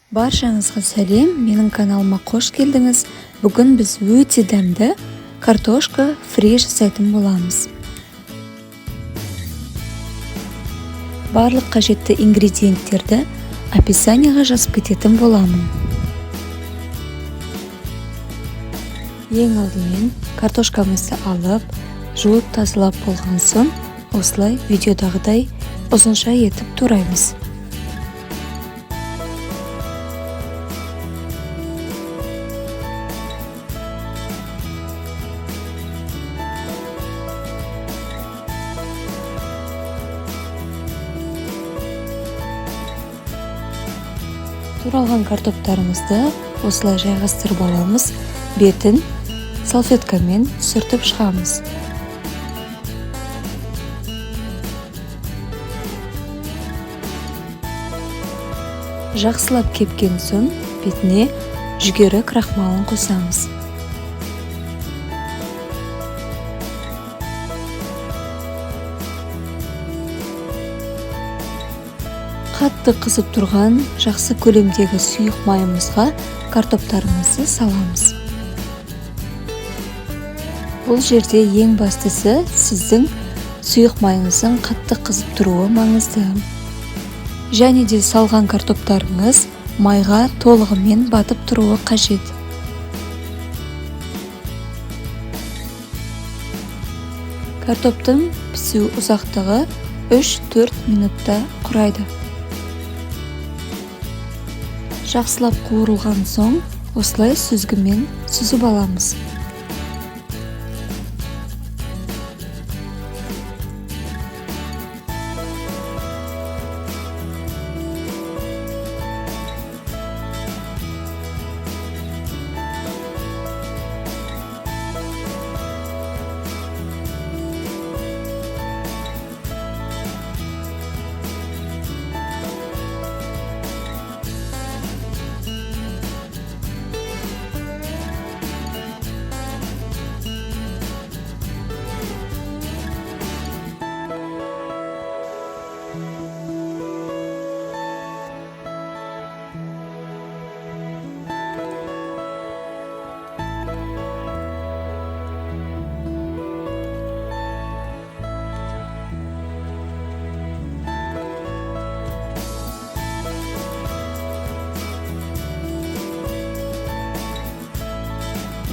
Баршаңызға сәлем, менің каналыма қош келдіңіз. Бүгін біз өте дәмді картошка фри жасайтын боламыз. Барлық қажетті ингредиенттерді описанияға жазып кететін боламын. Ең алдымен картошкамызды алып, жуып тазалап болған соң, осылай видеодағыдай ұзынша етіп тураймыз. Туралған картоптарымызды осылай жайғастырып аламыз, бетін салфеткамен сүртіп шығамыз. Жақсылап кепкен соң, бетіне жүгері крахмалын қосамыз. Қатты қызып тұрған жақсы көлемдегі сұйық майымызға картоптарымызды саламыз. Бұл жерде ең бастысы сіздің сұйық майыңыздың қатты қызып тұруы маңызды. Және де салған картоптарыңыз майға толығымен батып тұруы қажет. Картоптың пісу ұзақтығы 3-4 минутта құрайды. Жақсылап қуырылған соң, осылай сүзгімен сүзіп аламыз.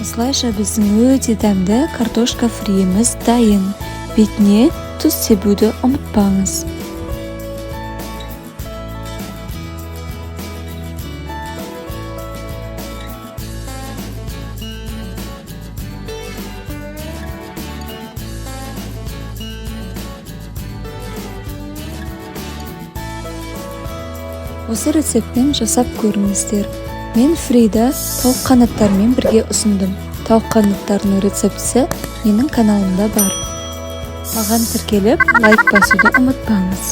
Осылайша біздің өте дәмді картошка фриіміз дайын. Бетіне тұз себуді ұмытпаңыз. Осы рецептпен жасап көріңіздер. Мен фриді тауық қанаттарымен бірге ұсындым. Тауық қанаттарының рецептісі менің каналымда бар. Маған тіркеліп, лайк басуды ұмытпаңыз.